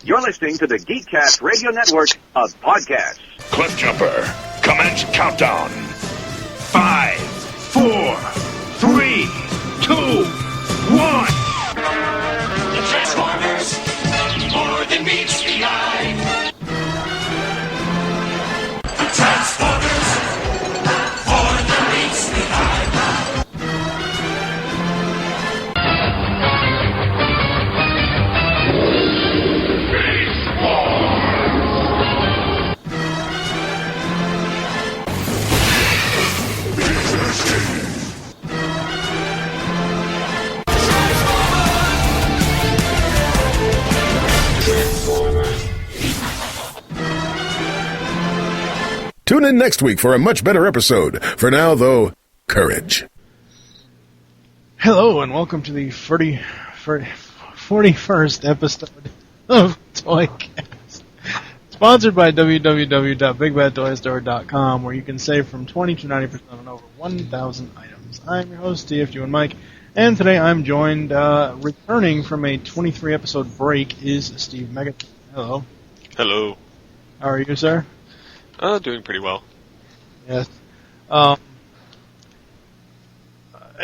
You're listening to the GeekCast Radio Network of podcasts. Cliff Jumper, commence countdown. 5, 4, 3, 2, 1. The Transformers, more than meets the eye. The Transformers, more than meets the eye. Tune in next week for a much better episode. For now, though, courage. Hello, and welcome to the 41st episode of ToyCast. Sponsored by www.bigbadtoystore.com, where you can save from 20 to 90% on over 1,000 items. I'm your host, TFU and Mike, and today I'm joined, returning from a 23-episode break, is Steve Megaton. Hello. Hello. How are you, sir? Doing pretty well. Yes. I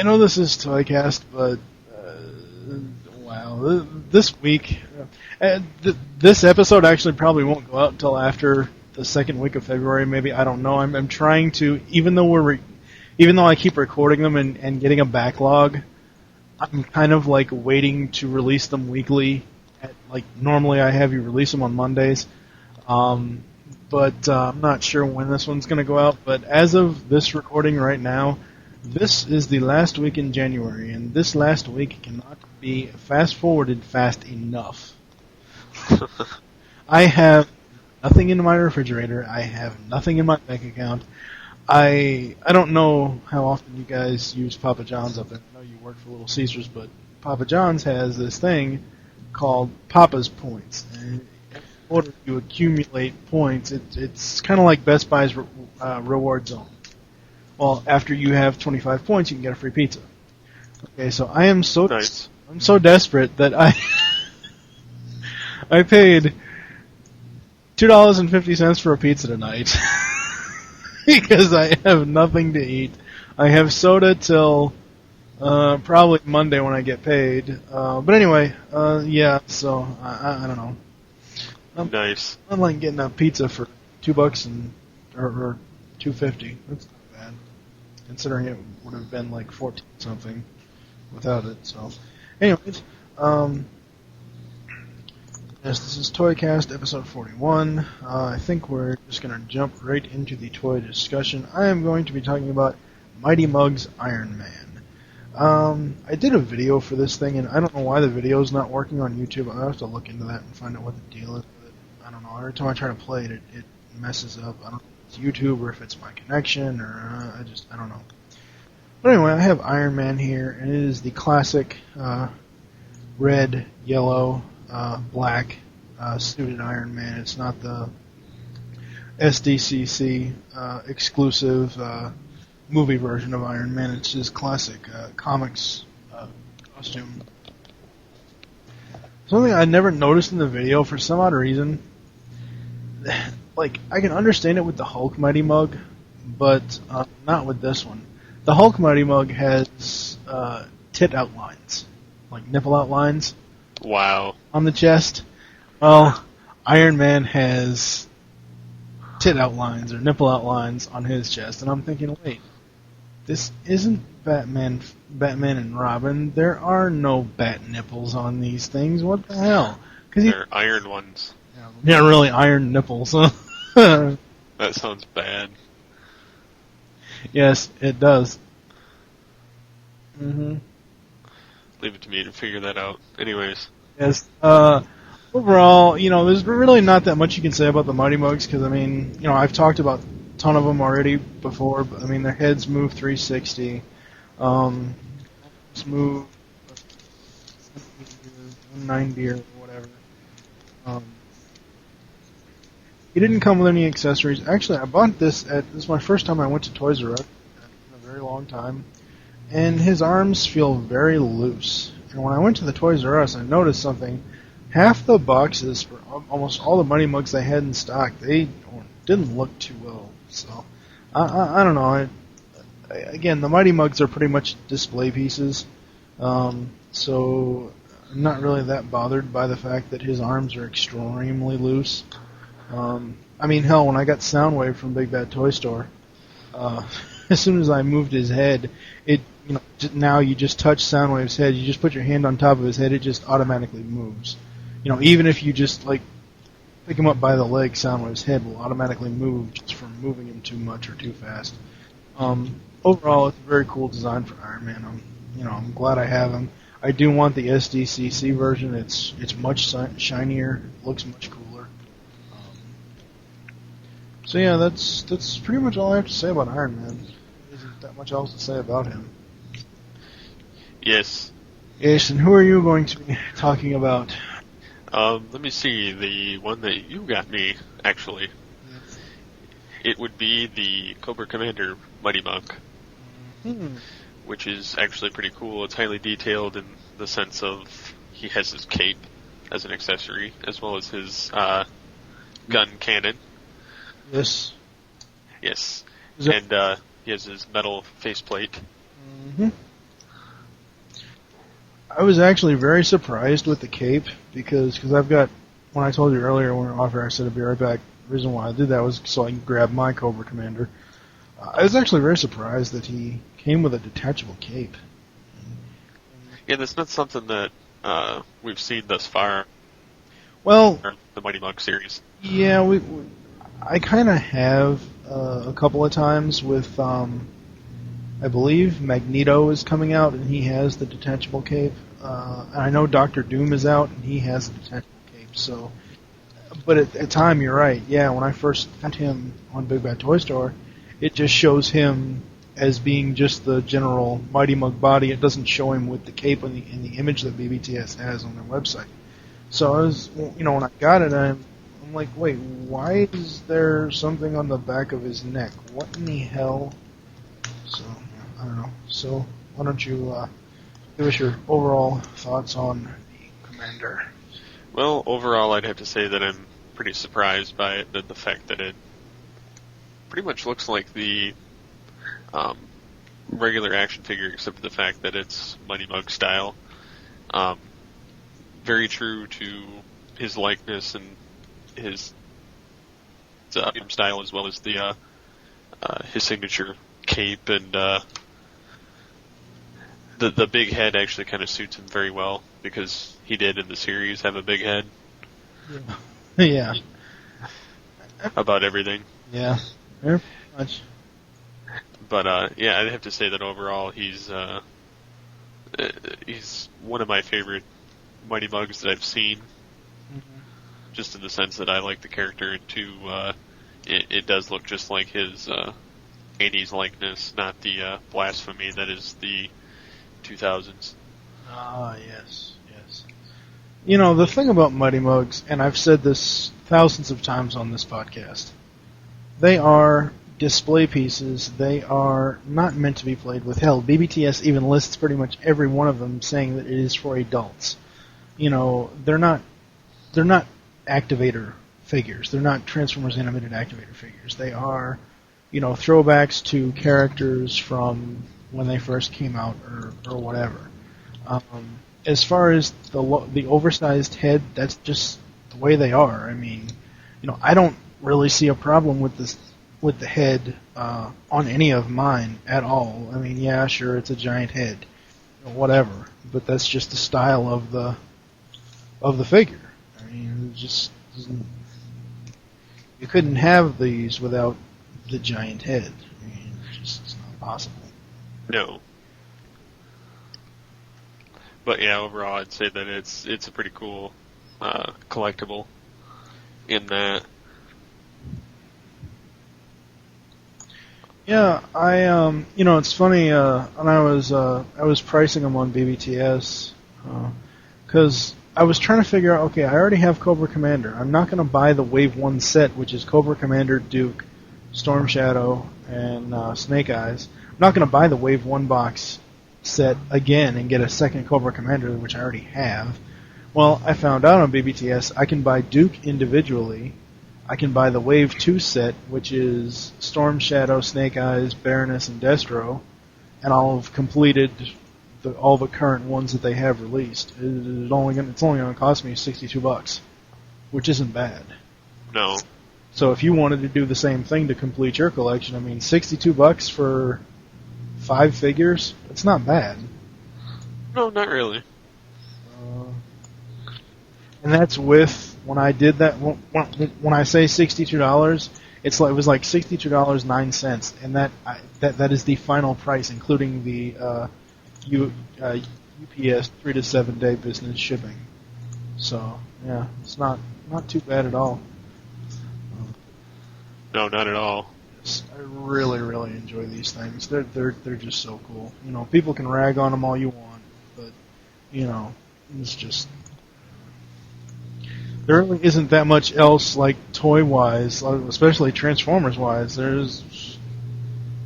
know this is ToyCast, but wow, this week, this episode actually probably won't go out until after the second week of February. Maybe, I don't know. I'm trying to, even though I keep recording them and getting a backlog, I'm kind of like waiting to release them weekly. Normally I have you release them on Mondays. But I'm not sure when this one's going to go out. But as of this recording right now, this is the last week in January, and this last week cannot be fast-forwarded fast enough. I have nothing in my refrigerator. I have nothing in my bank account. I don't know how often you guys use Papa John's up there. I know you work for Little Caesars, but Papa John's has this thing called Papa's Points. And in order to accumulate points, it's kind of like Best Buy's reward zone. Well, after you have 25 points, you can get a free pizza. Okay, so I'm so desperate that I paid $2.50 for a pizza tonight because I have nothing to eat. I have soda till probably Monday when I get paid. But anyway, yeah. So I don't know. Nice. I'm like getting a pizza for $2 or $2.50. That's not bad, considering it would have been like 14 something without it. So, anyways, yes, this is ToyCast episode 41. I think we're just gonna jump right into the toy discussion. I am going to be talking about Mighty Mug's Iron Man. I did a video for this thing, and I don't know why the video is not working on YouTube. I'll have to look into that and find out what the deal is with it. I don't know. Every time I try to play it, it messes up. I don't know if it's YouTube or if it's my connection, or I don't know. But anyway, I have Iron Man here, and it is the classic red, yellow, black suited Iron Man. It's not the SDCC exclusive movie version of Iron Man. It's his classic comics costume. Something I never noticed in the video for some odd reason. Like, I can understand it with the Hulk Mighty Mug, but not with this one. The Hulk Mighty Mug has tit outlines, like nipple outlines. Wow. On the chest. Well, Iron Man has tit outlines or nipple outlines on his chest, and I'm thinking, wait, this isn't Batman and Robin. There are no bat nipples on these things. What the hell? They're iron ones. Yeah, really iron nipples. That sounds bad. Yes, it does. Mm-hmm. Leave it to me to figure that out. Anyways. Yes. Overall, there's really not that much you can say about the Mighty Mugs, because, I've talked about a ton of them already before, but, their heads move 360. Move 190 or whatever. He didn't come with any accessories. Actually, I bought this this is my first time I went to Toys R Us in a very long time, and his arms feel very loose. And when I went to the Toys R Us, I noticed something half the boxes for almost all the Mighty Mugs they had in stock, they didn't look too well. So, I don't know. Again, the Mighty Mugs are pretty much display pieces, so I'm not really that bothered by the fact that his arms are extremely loose. I mean, hell, when I got Soundwave from Big Bad Toy Store, as soon as I moved his head, now you just touch Soundwave's head, you just put your hand on top of his head, it just automatically moves. Even if you just pick him up by the leg, Soundwave's head will automatically move just from moving him too much or too fast. Overall, it's a very cool design for Iron Man. I'm glad I have him. I do want the SDCC version. It's much shinier, looks much cooler. So yeah, that's pretty much all I have to say about Iron Man. There isn't that much else to say about him. Yes. Yes, and who are you going to be talking about? Let me see, the one that you got me, actually. It would be the Cobra Commander Mighty Mug, which is actually pretty cool. It's highly detailed in the sense of he has his cape as an accessory, as well as his gun cannon. Yes. Yes. And he has his metal faceplate. Mm-hmm. I was actually very surprised with the cape because I've got, when I told you earlier when we were off air, I said I'd be right back. The reason why I did that was so I can grab my Cobra Commander. I was actually very surprised that he came with a detachable cape. Yeah, that's not something that we've seen thus far. Well, in the Mighty Mug series. Yeah, I kind of have a couple of times with, I believe Magneto is coming out and he has the detachable cape. And I know Doctor Doom is out and he has the detachable cape. So, but at the time, you're right. Yeah, when I first found him on Big Bad Toy Store, it just shows him as being just the general Mighty Mug body. It doesn't show him with the cape in the image that BBTS has on their website. So I was, when I got it, I'm like, wait, why is there something on the back of his neck? What in the hell? So, I don't know. So, why don't you give us your overall thoughts on the Commander? Well, overall, I'd have to say that I'm pretty surprised by it, the fact that it pretty much looks like the regular action figure, except for the fact that it's Mighty Mug style. Very true to his likeness and his style, as well as the his signature cape, and the big head actually kind of suits him very well because he did in the series have a big head. Yeah. About everything. Yeah. Very much. But yeah, I'd have to say that overall he's one of my favorite Mighty Mugs that I've seen. Just in the sense that I like the character, and two, it does look just like his 80s likeness, not the blasphemy that is the 2000s. Ah, yes. The thing about Mighty Mugs, and I've said this thousands of times on this podcast, they are display pieces. They are not meant to be played with. Hell, BBTS even lists pretty much every one of them saying that it is for adults. They're not activator figures. They're not Transformers animated activator figures. They are, throwbacks to characters from when they first came out or whatever. As far as the oversized head, that's just the way they are. I mean, I don't really see a problem with the head on any of mine at all. I mean, yeah, sure, it's a giant head, whatever, but that's just the style of the figure. I mean, it just you couldn't have these without the giant head. I mean, it's not possible. No. But yeah, overall, I'd say that it's a pretty cool collectible in that. Yeah, it's funny. And I was pricing them on BBTS because I was trying to figure out. Okay, I already have Cobra Commander. I'm not going to buy the Wave 1 set, which is Cobra Commander, Duke, Storm Shadow, and Snake Eyes. I'm not going to buy the Wave 1 box set again and get a second Cobra Commander, which I already have. Well, I found out on BBTS I can buy Duke individually. I can buy the Wave 2 set, which is Storm Shadow, Snake Eyes, Baroness, and Destro, and I'll have completed all the current ones that they have released. It's only going to cost me $62, which isn't bad. No. So if you wanted to do the same thing to complete your collection, I mean, $62 for 5 figures, it's not bad. No, not really. And that's with, when I did that, when I say $62, it was like $62.09, and that is the final price, including the UPS 3 to 7 day business shipping. So yeah, it's not too bad at all. No, not at all. I really, really enjoy these things. They're just so cool. You know, people can rag on them all you want, but you know, it's just. There really isn't that much else, like toy-wise, especially Transformers-wise. There's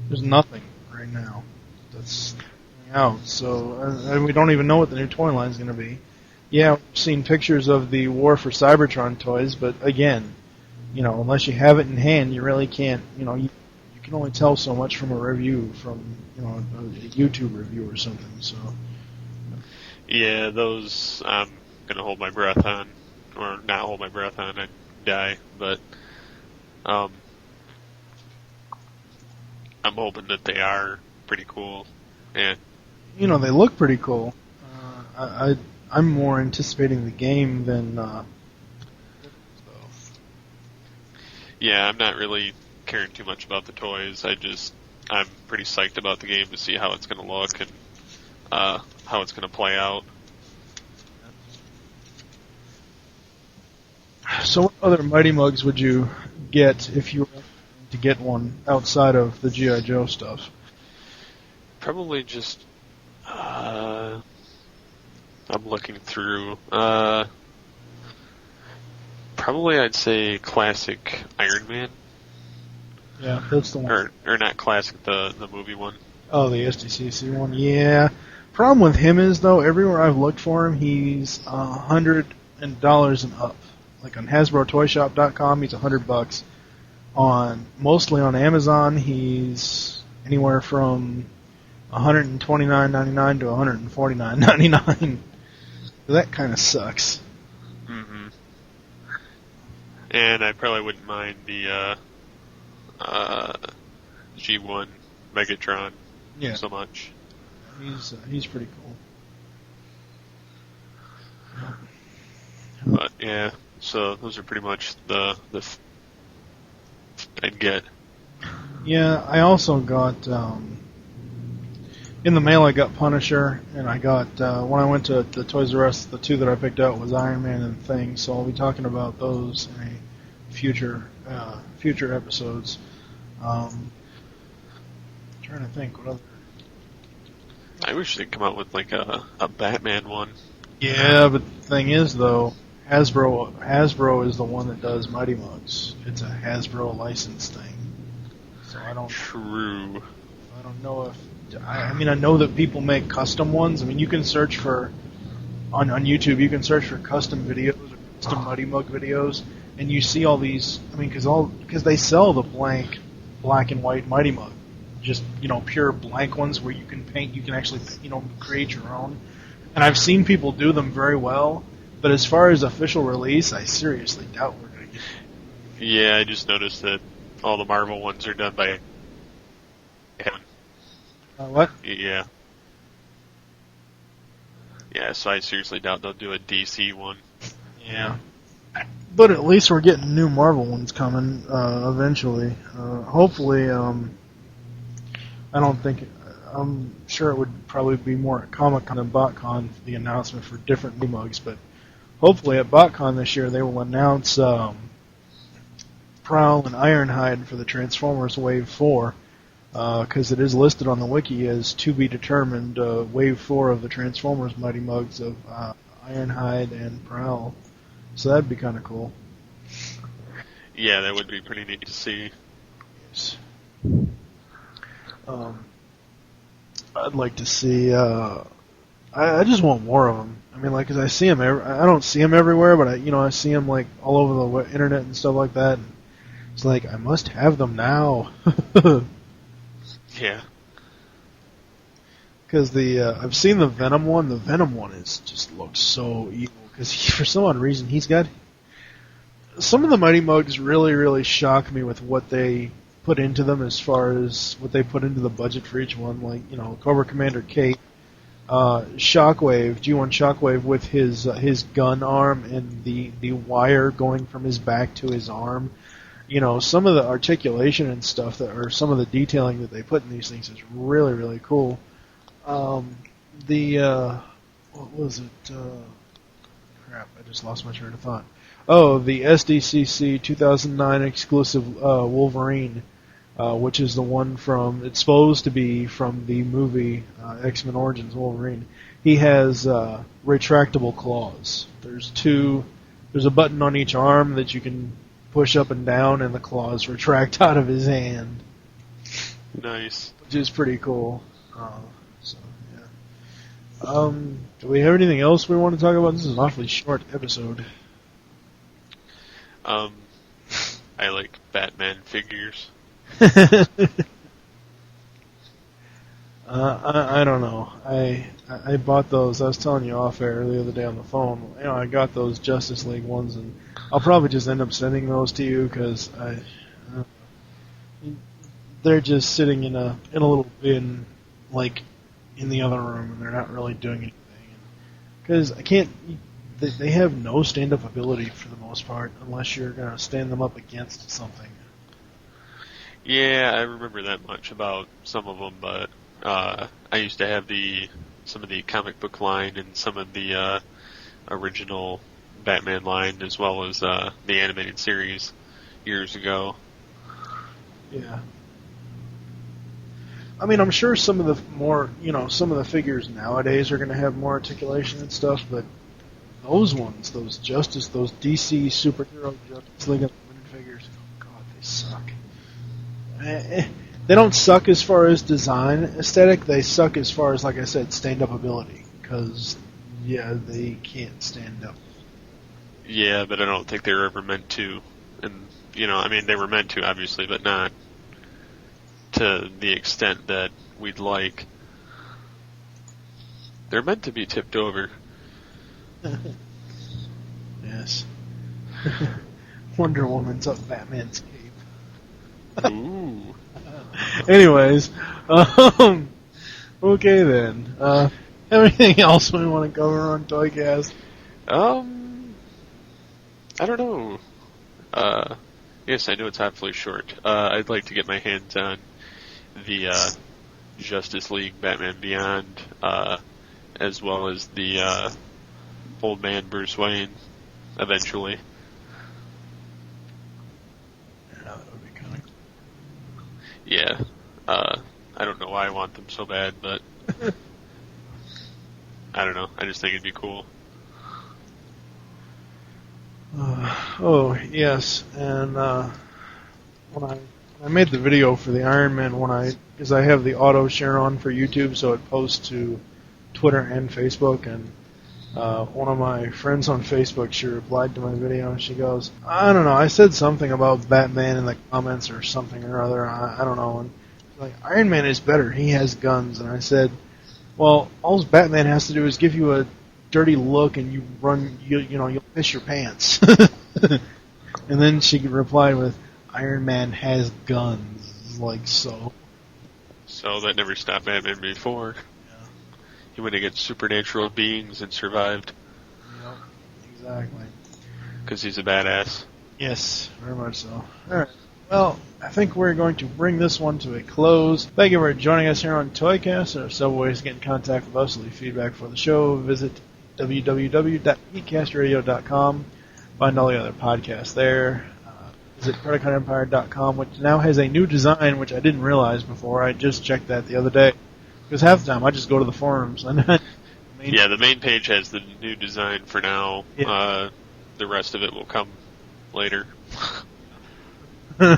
nothing right now that's coming out. So we don't even know what the new toy line is going to be. Yeah, we've seen pictures of the War for Cybertron toys, but again, you know, unless you have it in hand, you really can't. You know, you can only tell so much from a review, from a YouTube review or something. So. Yeah, those I'm gonna hold my breath on. Or not hold my breath on, I'd die, but I'm hoping that they are pretty cool. And you know, they look pretty cool. I'm more anticipating the game than. Yeah, I'm not really caring too much about the toys. I'm pretty psyched about the game to see how it's going to look and how it's going to play out. So what other Mighty Mugs would you get if you were to get one outside of the G.I. Joe stuff? Probably just, I'm looking through, probably I'd say classic Iron Man. Yeah, that's the one. Or not classic, the movie one. Oh, the SDCC one, yeah. Problem with him is, though, everywhere I've looked for him, he's $100 and up. Like on HasbroToyShop.com, he's $100. Mostly on Amazon, he's anywhere from $129.99 to $149.99. That kind of sucks. Mm-hmm. And I probably wouldn't mind the G1 Megatron so much. He's pretty cool. But yeah. So those are pretty much the I'd get. Yeah, I also got in the mail. I got Punisher, and I got when I went to the Toys R Us, the two that I picked out was Iron Man and Thing. So I'll be talking about those in a future episodes. Trying to think what other. I wish they'd come out with like a Batman one. Yeah, but the thing is though. Hasbro is the one that does Mighty Mugs. It's a Hasbro licensed thing. So I don't. True. I don't know if. I mean, I know that people make custom ones. I mean, you can search for on YouTube. You can search for custom videos or custom Mighty Mug videos, and you see all these. I mean, because they sell the blank black and white Mighty Mug, just pure blank ones where you can paint. You can actually create your own. And I've seen people do them very well. But as far as official release, I seriously doubt we're going to get it. Yeah, I just noticed that all the Marvel ones are done by... What? Yeah. Yeah, so I seriously doubt they'll do a DC one. Yeah. But at least we're getting new Marvel ones coming eventually. Hopefully, I don't think... I'm sure it would probably be more at Comic-Con than BotCon, the announcement for different new mugs, but hopefully at BotCon this year they will announce Prowl and Ironhide for the Transformers Wave 4, because it is listed on the wiki as to be determined Wave 4 of the Transformers Mighty Mugs of Ironhide and Prowl. So that'd be kind of cool. Yeah, that would be pretty neat to see. Yes. I'd like to see... I just want more of them. I mean, like, 'cause I see him. I don't see him everywhere, but I see him like all over the internet and stuff like that. And it's like I must have them now. Yeah. Because I've seen the Venom one. The Venom one just looks so evil. Because for some odd reason he's got some of the Mighty Mugs really shock me with what they put into them as far as what they put into the budget for each one. Like Cobra Commander Kate. Shockwave, G1 Shockwave with his gun arm and the wire going from his back to his arm. Some of the articulation and stuff or some of the detailing that they put in these things is really cool. What was it? Crap, I just lost my train of thought. Oh, the SDCC 2009 exclusive Wolverine. Which is the one it's supposed to be from the movie X-Men Origins Wolverine. He has retractable claws. There's a button on each arm that you can push up and down, and the claws retract out of his hand. Nice. Which is pretty cool. So, yeah. Do we have anything else we want to talk about? This is an awfully short episode. I like Batman figures. I don't know. I bought those. I was telling you off air the other day on the phone. I got those Justice League ones, and I'll probably just end up sending those to you because they're just sitting in a little bin, like in the other room, and they're not really doing anything. Because I can't. They have no stand-up ability for the most part, unless you're gonna stand them up against something. Yeah, I remember that much about some of them, but I used to have some of the comic book line and some of the original Batman line, as well as the animated series years ago. Yeah. I mean, I'm sure some of the figures nowadays are going to have more articulation and stuff, but those DC superhero Justice League Unlimited figures, oh god, they suck. They don't suck as far as design aesthetic. They suck as far as, like I said, stand-up ability. Because, they can't stand up. Yeah, but I don't think they were ever meant to. And, they were meant to, obviously, but not to the extent that we'd like. They're meant to be tipped over. Yes. Wonder Woman's up Batman's cape. Ooh. Anyways, okay then. Anything else we want to cover on ToyCast? I don't know. Yes, I know it's awfully short. I'd like to get my hands on the Justice League Batman Beyond, as well as the Old Man Bruce Wayne, eventually. Yeah, I don't know why I want them so bad, but I don't know. I just think it'd be cool. Oh, yes, and when I made the video for the Iron Man because I have the auto share on for YouTube, so it posts to Twitter and Facebook, and one of my friends on Facebook, she replied to my video, and she goes, I don't know, I said something about Batman in the comments or something or other, I don't know, and like, Iron Man is better, he has guns, and I said, well, all Batman has to do is give you a dirty look and you'll piss your pants. And then she replied with, Iron Man has guns, like so. So that never stopped Batman before. He went against supernatural beings and survived. Yep, exactly. Because he's a badass. Yes, very much so. Alright, well, I think we're going to bring this one to a close. Thank you for joining us here on ToyCast. There are several ways to get in contact with us. Leave feedback for the show. Visit www.geekcastradio.com. Find all the other podcasts there. Visit PredicatEmpire.com, which now has a new design, which I didn't realize before. I just checked that the other day. Because half the time I just go to the forums. The main page has the new design for now. Yeah. The rest of it will come later. You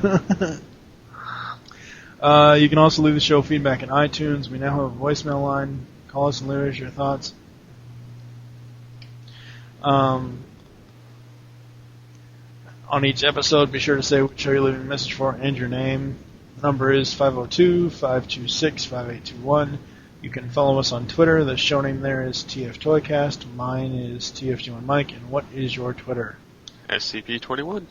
can also leave the show feedback in iTunes. We now have a voicemail line. Call us and leave us your thoughts. On each episode, be sure to say which show you're leaving a message for and your name. The number is 502-526-5821. You can follow us on Twitter. The show name there is TF ToyCast. Mine is TFG1 Mike. And what is your Twitter? SCP-21.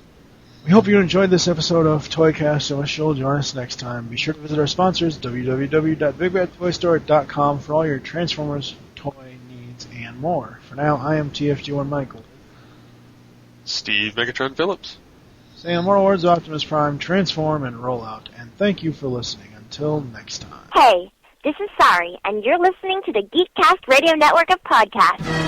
We hope you enjoyed this episode of ToyCast, and wish you'll join us next time. Be sure to visit our sponsors, www.bigbadtoystore.com, for all your Transformers toy needs and more. For now, I am TFG1 Michael. Steve Megatron Phillips. Saying the moral words of Optimus Prime, transform and roll out. And thank you for listening. Until next time. Hey, this is Sari, and you're listening to the GeekCast Radio Network of podcasts.